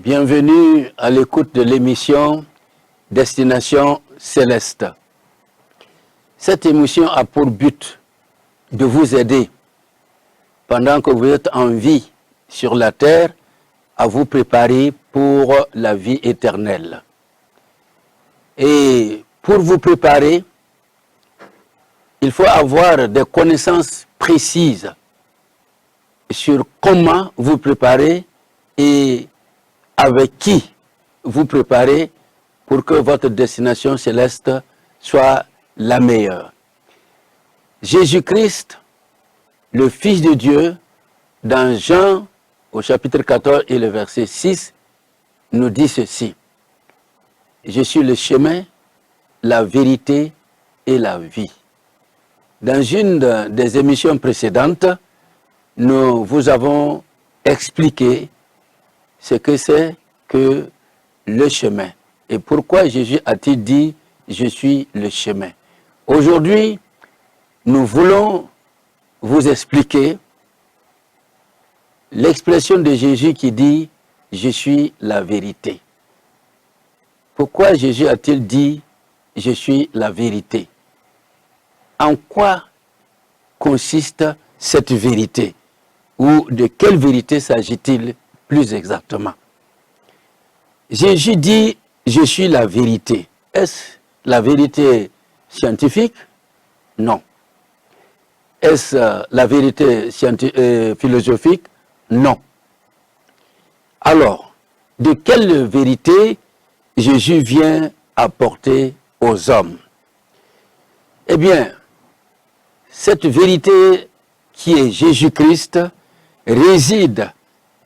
Bienvenue à l'écoute de l'émission Destination Céleste. Cette émission a pour but de vous aider pendant que vous êtes en vie sur la terre à vous préparer pour la vie éternelle. Et pour vous préparer, il faut avoir des connaissances précises sur comment vous préparer et avec qui vous préparez pour que votre destination céleste soit la meilleure. Jésus-Christ, le Fils de Dieu, dans Jean, au chapitre 14 et le verset 6, nous dit ceci. Je suis le chemin, la vérité et la vie. Dans une des émissions précédentes, nous vous avons expliqué ce que c'est que le chemin. Et pourquoi Jésus a-t-il dit « Je suis le chemin ». Aujourd'hui, nous voulons vous expliquer l'expression de Jésus qui dit « Je suis la vérité ». Pourquoi Jésus a-t-il dit « Je suis la vérité » ? En quoi consiste cette vérité ? Ou de quelle vérité s'agit-il plus exactement? Jésus dit « Je suis la vérité ». Est-ce la vérité scientifique? Non. Est-ce la vérité philosophique? Non. Alors, de quelle vérité Jésus vient apporter aux hommes? Eh bien, cette vérité qui est Jésus-Christ réside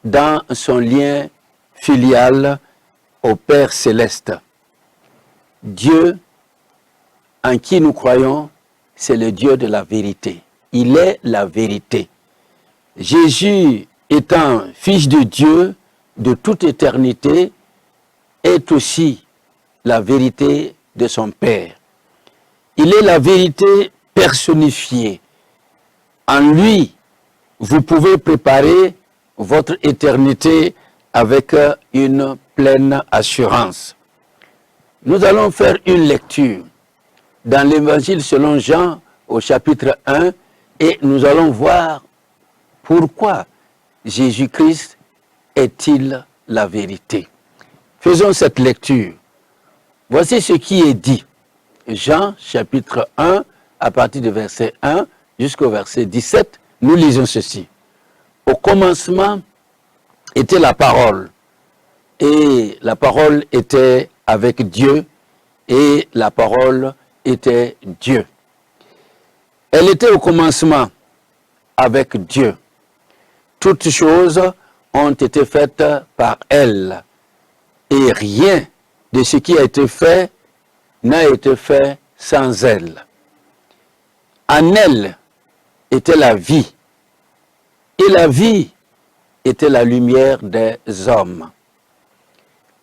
dans son lien filial au Père Céleste. Dieu en qui nous croyons, c'est le Dieu de la vérité. Il est la vérité. Jésus, étant Fils de Dieu de toute éternité, est aussi la vérité de son Père. Il est la vérité personnifiée. En lui, vous pouvez préparer votre éternité avec une pleine assurance. Nous allons faire une lecture dans l'Évangile selon Jean au chapitre 1 et nous allons voir pourquoi Jésus-Christ est-il la vérité. Faisons cette lecture. Voici ce qui est dit. Jean chapitre 1 à partir du verset 1 jusqu'au verset 17, nous lisons ceci. Au commencement était la parole, et la parole était avec Dieu, et la parole était Dieu. Elle était au commencement avec Dieu. Toutes choses ont été faites par elle, et rien de ce qui a été fait n'a été fait sans elle. En elle était la vie, et la vie était la lumière des hommes.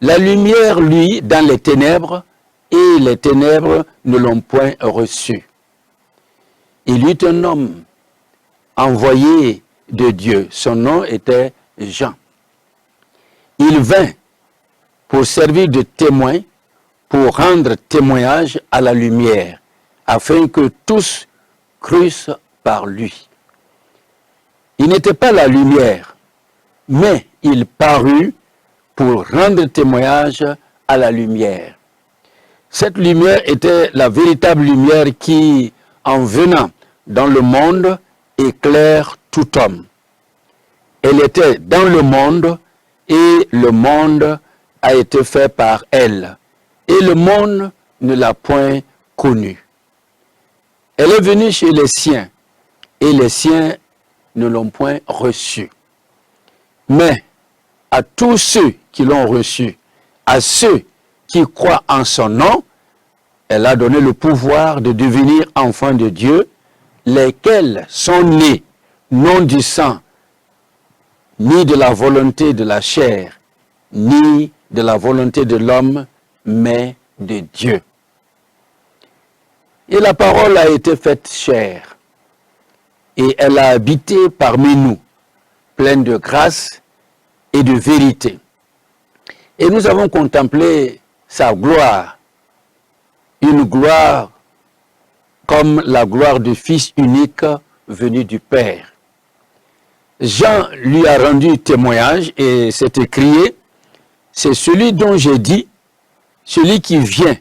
La lumière, lui, dans les ténèbres, et les ténèbres ne l'ont point reçue. Il y eut un homme envoyé de Dieu, son nom était Jean. Il vint pour servir de témoin, pour rendre témoignage à la lumière, afin que tous crussent par lui. Il n'était pas la lumière, mais il parut pour rendre témoignage à la lumière. Cette lumière était la véritable lumière qui, en venant dans le monde, éclaire tout homme. Elle était dans le monde et le monde a été fait par elle. Et le monde ne l'a point connue. Elle est venue chez les siens et les siens ne l'ont point reçue. Mais à tous ceux qui l'ont reçue, à ceux qui croient en son nom, elle a donné le pouvoir de devenir enfants de Dieu, lesquels sont nés non du sang, ni de la volonté de la chair, ni de la volonté de l'homme, mais de Dieu. Et la parole a été faite chair, et elle a habité parmi nous, pleine de grâce et de vérité. Et nous avons contemplé sa gloire, une gloire comme la gloire du Fils unique venu du Père. Jean lui a rendu témoignage et s'est écrié, c'est celui dont j'ai dit, celui qui vient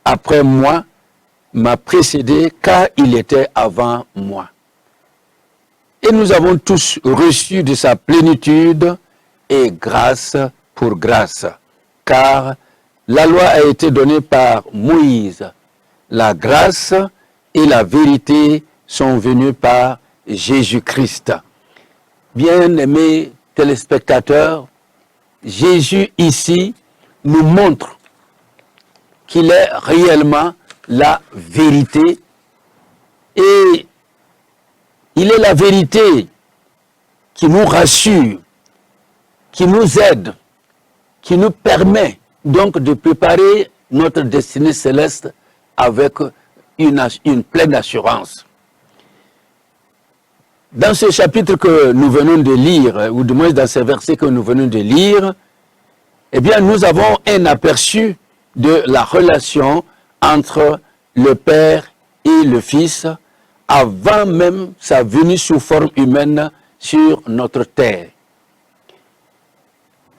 après moi m'a précédé car il était avant moi. Et nous avons tous reçu de sa plénitude et grâce pour grâce, car la loi a été donnée par Moïse. La grâce et la vérité sont venues par Jésus-Christ. Bien-aimés téléspectateurs, Jésus ici nous montre qu'il est réellement la vérité et il est la vérité qui nous rassure, qui nous aide, qui nous permet donc de préparer notre destinée céleste avec une pleine assurance. Dans ce chapitre que nous venons de lire, ou du moins dans ces versets que nous venons de lire, eh bien, nous avons un aperçu de la relation entre le Père et le Fils avant même sa venue sous forme humaine sur notre terre.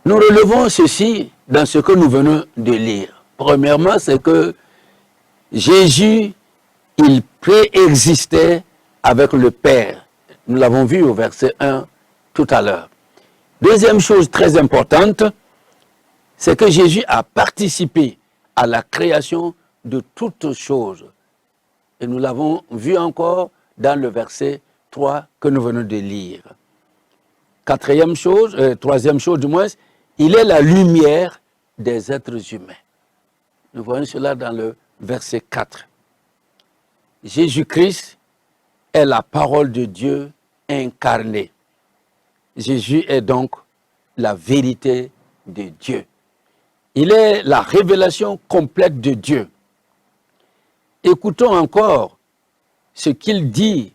Nous relevons ceci dans ce que nous venons de lire. Premièrement, c'est que Jésus, il préexistait avec le Père. Nous l'avons vu au verset 1 tout à l'heure. Deuxième chose très importante, c'est que Jésus a participé à la création de toutes choses. Et nous l'avons vu encore dans le verset 3 que nous venons de lire. Troisième chose du moins, il est la lumière des êtres humains. Nous voyons cela dans le verset 4. Jésus-Christ est la parole de Dieu incarnée. Jésus est donc la vérité de Dieu. Il est la révélation complète de Dieu. Écoutons encore ce qu'il dit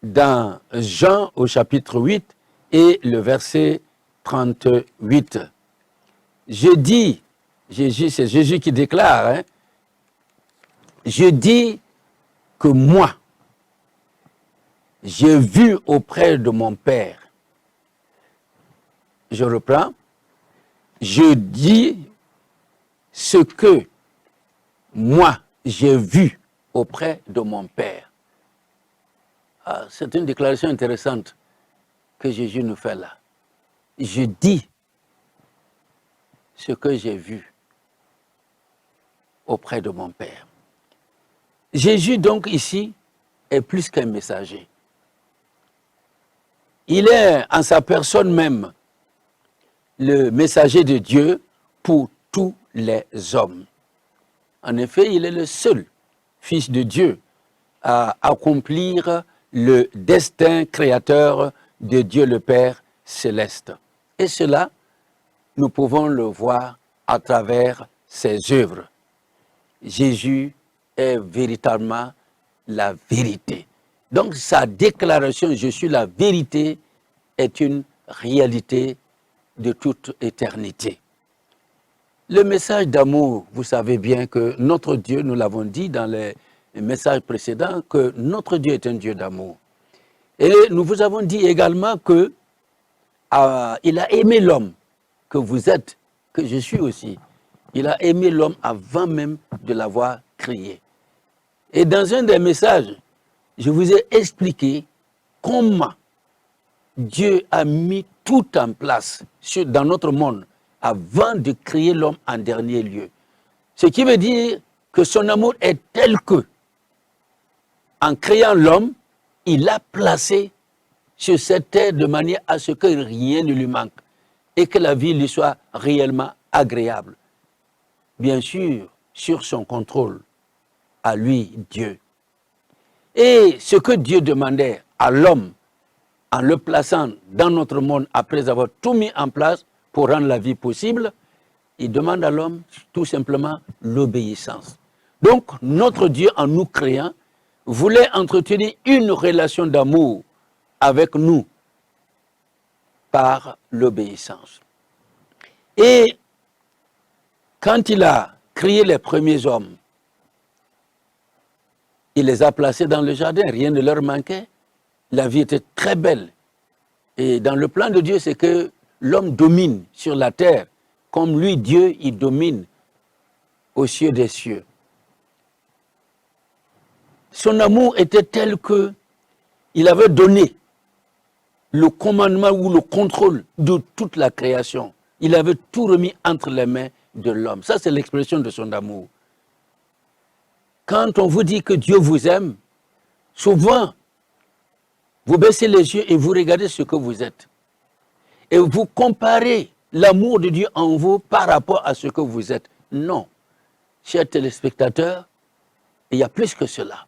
dans Jean au chapitre 8 et le verset 38. Je dis, c'est Jésus qui déclare, je dis que moi, j'ai vu auprès de mon Père. Je reprends. Je dis ce que moi, j'ai vu auprès de mon Père. Ah, c'est une déclaration intéressante que Jésus nous fait là. Je dis ce que j'ai vu auprès de mon Père. Jésus, donc, ici, est plus qu'un messager. Il est, en sa personne même, le messager de Dieu pour tous les hommes. En effet, il est le seul Fils de Dieu à accomplir le destin créateur de Dieu le Père céleste. Et cela, nous pouvons le voir à travers ses œuvres. Jésus est véritablement la vérité. Donc sa déclaration « Je suis la vérité » est une réalité de toute éternité. Le message d'amour, vous savez bien que notre Dieu, nous l'avons dit dans les messages précédents, que notre Dieu est un Dieu d'amour. Et nous vous avons dit également que il a aimé l'homme, que vous êtes, que je suis aussi. Il a aimé l'homme avant même de l'avoir créé. Et dans un des messages, je vous ai expliqué comment Dieu a mis tout en place dans notre monde avant de créer l'homme en dernier lieu. Ce qui veut dire que son amour est tel que, en créant l'homme, il l'a placé sur cette terre de manière à ce que rien ne lui manque et que la vie lui soit réellement agréable. Bien sûr, sur son contrôle, à lui, Dieu. Et ce que Dieu demandait à l'homme, en le plaçant dans notre monde après avoir tout mis en place pour rendre la vie possible, il demande à l'homme tout simplement l'obéissance. Donc, notre Dieu, en nous créant, voulait entretenir une relation d'amour avec nous par l'obéissance. Et Quand il a créé les premiers hommes, il les a placés dans le jardin, rien ne leur manquait. La vie était très belle. Et dans le plan de Dieu, c'est que l'homme domine sur la terre, comme lui, Dieu, il domine aux cieux des cieux. Son amour était tel que il avait donné le commandement ou le contrôle de toute la création. Il avait tout remis entre les mains de l'homme. Ça, c'est l'expression de son amour. Quand on vous dit que Dieu vous aime, souvent, vous baissez les yeux et vous regardez ce que vous êtes. Et vous comparez l'amour de Dieu en vous par rapport à ce que vous êtes. Non. Chers téléspectateurs, il y a plus que cela.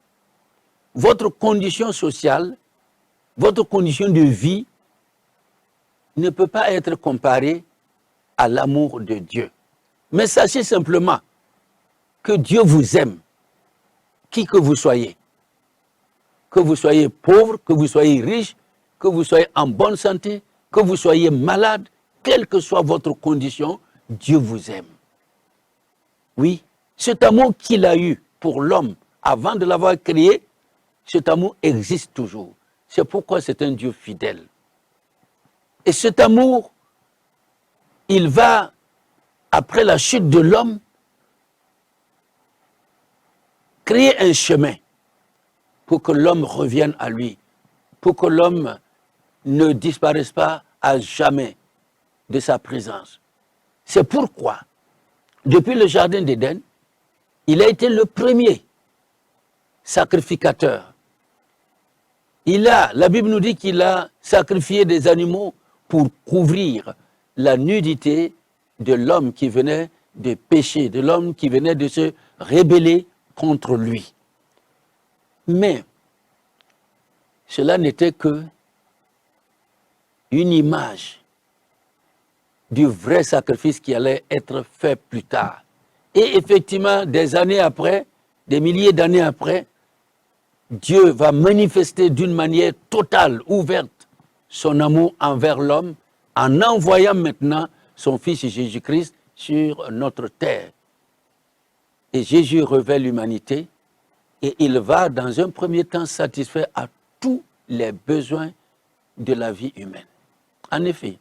Votre condition sociale, votre condition de vie ne peut pas être comparée à l'amour de Dieu. Mais sachez simplement que Dieu vous aime, qui que vous soyez pauvre, que vous soyez riche, que vous soyez en bonne santé, que vous soyez malade, quelle que soit votre condition, Dieu vous aime. Oui, cet amour qu'il a eu pour l'homme avant de l'avoir créé, cet amour existe toujours. C'est pourquoi c'est un Dieu fidèle. Et cet amour, il va, après la chute de l'homme, créer un chemin pour que l'homme revienne à lui, pour que l'homme ne disparaisse pas à jamais de sa présence. C'est pourquoi, depuis le jardin d'Éden, il a été le premier sacrificateur. La Bible nous dit qu'il a sacrifié des animaux pour couvrir la nudité de l'homme qui venait de pécher, de l'homme qui venait de se rebeller contre lui. Mais cela n'était que une image du vrai sacrifice qui allait être fait plus tard. Et effectivement, des années après, des milliers d'années après, Dieu va manifester d'une manière totale, ouverte, son amour envers l'homme en envoyant maintenant son Fils Jésus-Christ sur notre terre. Et Jésus revêt l'humanité et il va dans un premier temps satisfaire à tous les besoins de la vie humaine. En effet,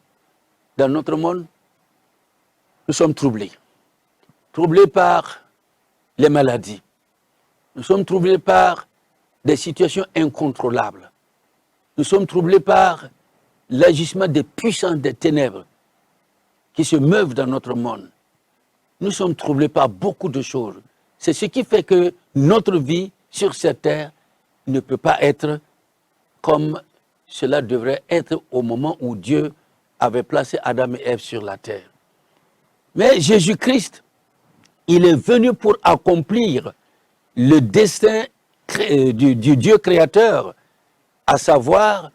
dans notre monde, nous sommes troublés. Troublés par les maladies. Nous sommes troublés par des situations incontrôlables. Nous sommes troublés par l'agissement des puissants des ténèbres qui se meuvent dans notre monde. Nous sommes troublés par beaucoup de choses. C'est ce qui fait que notre vie sur cette terre ne peut pas être comme cela devrait être au moment où Dieu avait placé Adam et Ève sur la terre. Mais Jésus-Christ, il est venu pour accomplir le destin du Dieu créateur, à savoir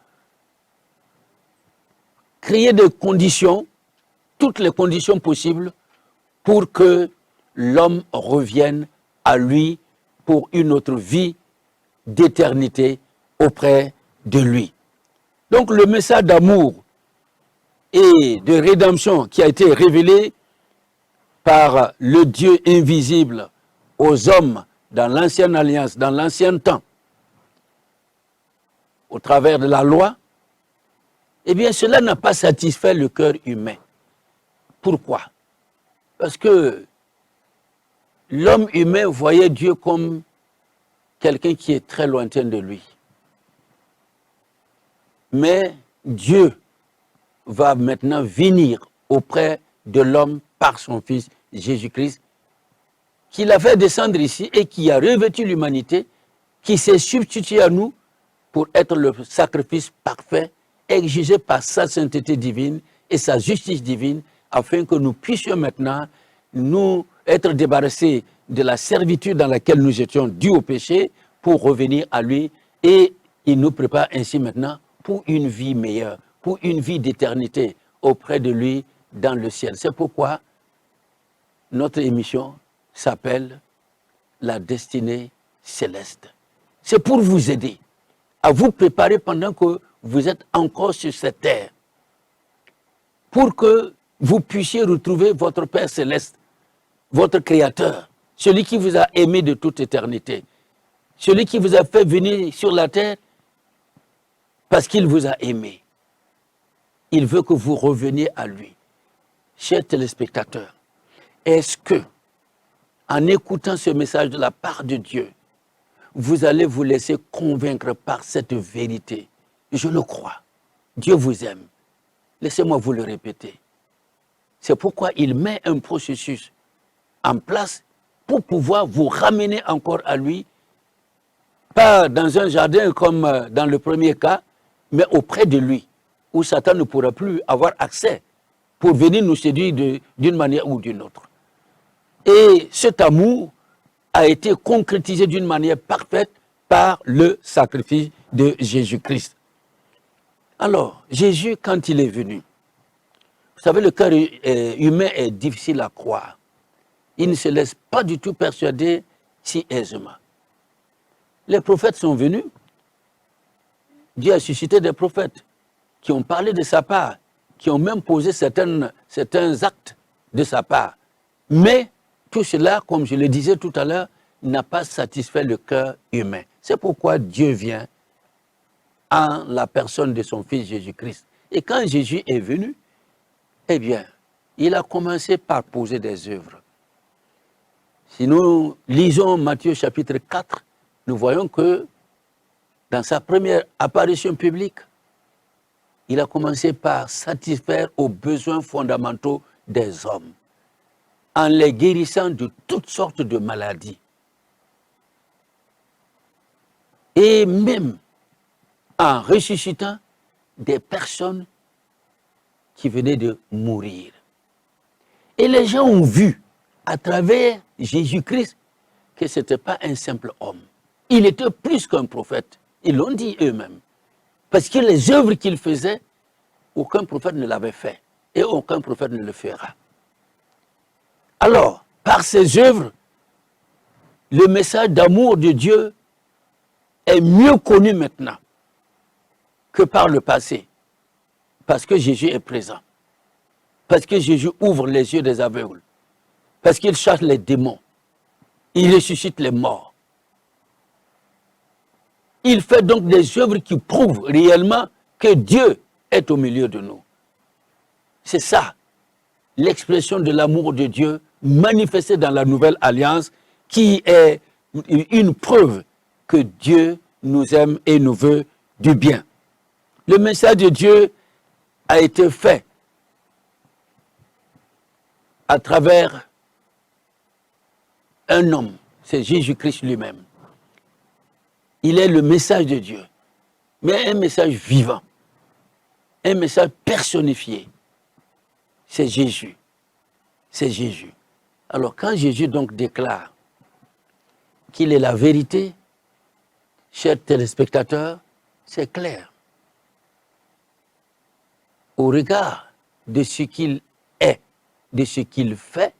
créer des conditions, toutes les conditions possibles pour que l'homme revienne à lui pour une autre vie d'éternité auprès de lui. Donc le message d'amour et de rédemption qui a été révélé par le Dieu invisible aux hommes dans l'ancienne alliance, dans l'ancien temps, au travers de la loi, eh bien cela n'a pas satisfait le cœur humain. Pourquoi? Parce que l'homme humain voyait Dieu comme quelqu'un qui est très lointain de lui. Mais Dieu va maintenant venir auprès de l'homme par son Fils Jésus-Christ, qui l'a fait descendre ici et qui a revêtu l'humanité, qui s'est substitué à nous pour être le sacrifice parfait, exigé par sa sainteté divine et sa justice divine, afin que nous puissions maintenant nous être débarrassés de la servitude dans laquelle nous étions dus au péché pour revenir à lui. Et il nous prépare ainsi maintenant pour une vie meilleure, pour une vie d'éternité auprès de lui dans le ciel. C'est pourquoi notre émission s'appelle La destinée céleste. C'est pour vous aider à vous préparer pendant que vous êtes encore sur cette terre, pour que vous puissiez retrouver votre Père céleste, votre Créateur, celui qui vous a aimé de toute éternité, celui qui vous a fait venir sur la terre parce qu'il vous a aimé. Il veut que vous reveniez à lui. Chers téléspectateurs, est-ce que, en écoutant ce message de la part de Dieu, vous allez vous laisser convaincre par cette vérité? Je le crois. Dieu vous aime. Laissez-moi vous le répéter. C'est pourquoi il met un processus en place pour pouvoir vous ramener encore à lui, pas dans un jardin comme dans le premier cas, mais auprès de lui, où Satan ne pourra plus avoir accès pour venir nous séduire d'une manière ou d'une autre. Et cet amour a été concrétisé d'une manière parfaite par le sacrifice de Jésus-Christ. Alors, Jésus, quand il est venu, vous savez, le cœur humain est difficile à croire. Il ne se laisse pas du tout persuader si aisément. Les prophètes sont venus. Dieu a suscité des prophètes qui ont parlé de sa part, qui ont même posé certains actes de sa part. Mais tout cela, comme je le disais tout à l'heure, n'a pas satisfait le cœur humain. C'est pourquoi Dieu vient en la personne de son Fils Jésus-Christ. Et quand Jésus est venu, eh bien, il a commencé par poser des œuvres. Si nous lisons Matthieu chapitre 4, nous voyons que dans sa première apparition publique, il a commencé par satisfaire aux besoins fondamentaux des hommes, en les guérissant de toutes sortes de maladies. Et même en ressuscitant des personnes qui venaient de mourir. Et les gens ont vu, à travers Jésus-Christ, que ce n'était pas un simple homme. Il était plus qu'un prophète. Ils l'ont dit eux-mêmes. Parce que les œuvres qu'il faisait, aucun prophète ne l'avait fait. Et aucun prophète ne le fera. Alors, par ces œuvres, le message d'amour de Dieu est mieux connu maintenant que par le passé. Parce que Jésus est présent. Parce que Jésus ouvre les yeux des aveugles. Parce qu'il chasse les démons. Il ressuscite les morts. Il fait donc des œuvres qui prouvent réellement que Dieu est au milieu de nous. C'est ça, l'expression de l'amour de Dieu manifestée dans la nouvelle alliance, qui est une preuve que Dieu nous aime et nous veut du bien. Le message de Dieu a été fait à travers un homme, c'est Jésus-Christ lui-même. Il est le message de Dieu, mais un message vivant, un message personnifié. C'est Jésus. C'est Jésus. Alors quand Jésus donc déclare qu'il est la vérité, chers téléspectateurs, c'est clair. Au regard de ce qu'il est, de ce qu'il fait,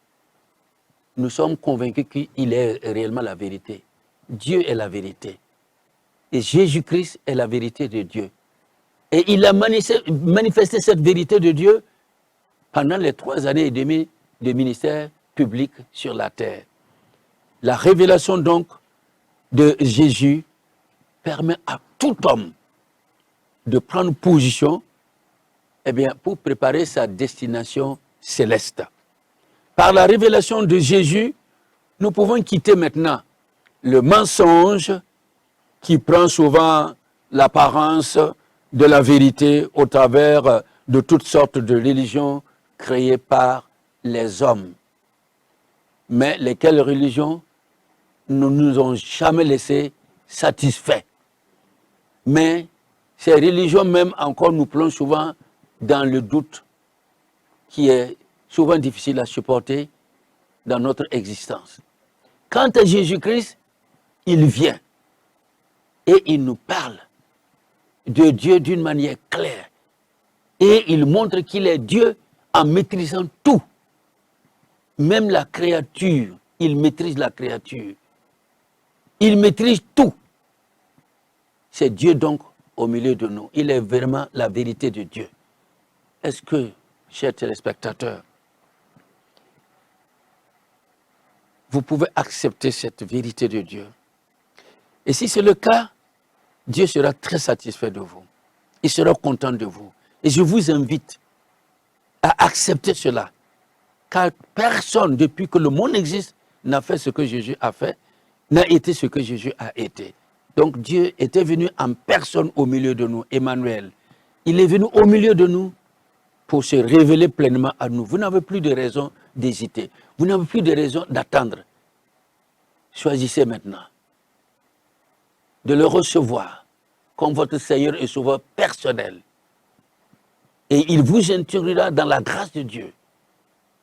nous sommes convaincus qu'il est réellement la vérité. Dieu est la vérité. Et Jésus-Christ est la vérité de Dieu. Et il a manifesté cette vérité de Dieu pendant les 3 années et demie de ministère public sur la terre. La révélation donc de Jésus permet à tout homme de prendre position, eh bien, pour préparer sa destination céleste. Par la révélation de Jésus, nous pouvons quitter maintenant le mensonge qui prend souvent l'apparence de la vérité au travers de toutes sortes de religions créées par les hommes. Mais lesquelles religions ne nous ont jamais laissé satisfaits. Mais ces religions même encore nous plongent souvent dans le doute qui est souvent difficile à supporter dans notre existence. Quant à Jésus-Christ, il vient et il nous parle de Dieu d'une manière claire. Et il montre qu'il est Dieu en maîtrisant tout. Même la créature, il maîtrise la créature. Il maîtrise tout. C'est Dieu donc au milieu de nous. Il est vraiment la vérité de Dieu. Est-ce que, chers téléspectateurs, vous pouvez accepter cette vérité de Dieu. Et si c'est le cas, Dieu sera très satisfait de vous. Il sera content de vous. Et je vous invite à accepter cela. Car personne, depuis que le monde existe, n'a fait ce que Jésus a fait, n'a été ce que Jésus a été. Donc Dieu était venu en personne au milieu de nous, Emmanuel. Il est venu au milieu de nous pour se révéler pleinement à nous. Vous n'avez plus de raison d'hésiter. Vous n'avez plus de raison d'attendre. Choisissez maintenant de le recevoir comme votre Seigneur et Sauveur personnel. Et il vous introduira dans la grâce de Dieu.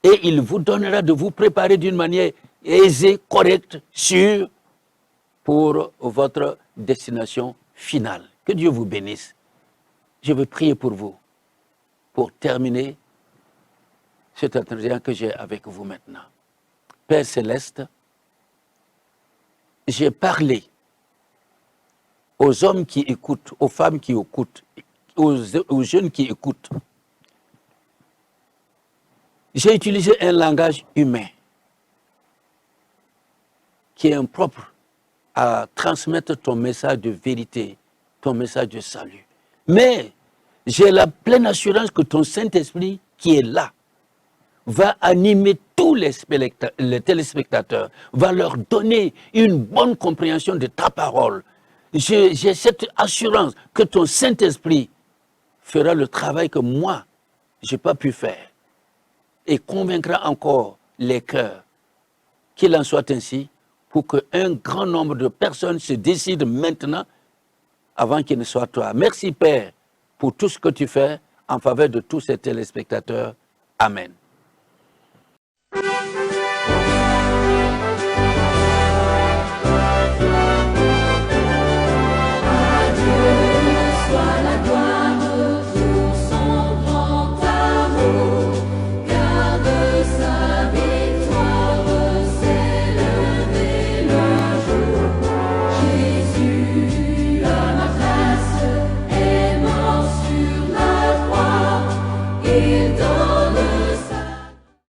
Et il vous donnera de vous préparer d'une manière aisée, correcte, sûre pour votre destination finale. Que Dieu vous bénisse. Je vais prier pour vous, pour terminer cet entretien que j'ai avec vous maintenant. Père Céleste, j'ai parlé aux hommes qui écoutent, aux femmes qui écoutent, aux jeunes qui écoutent. J'ai utilisé un langage humain qui est impropre à transmettre ton message de vérité, ton message de salut. Mais j'ai la pleine assurance que ton Saint-Esprit qui est là va animer tous les téléspectateurs, va leur donner une bonne compréhension de ta parole. J'ai cette assurance que ton Saint-Esprit fera le travail que moi, je n'ai pas pu faire et convaincra encore les cœurs. Qu'il en soit ainsi pour qu'un grand nombre de personnes se décident maintenant avant qu'il ne soit toi. Merci Père pour tout ce que tu fais en faveur de tous ces téléspectateurs. Amen. Il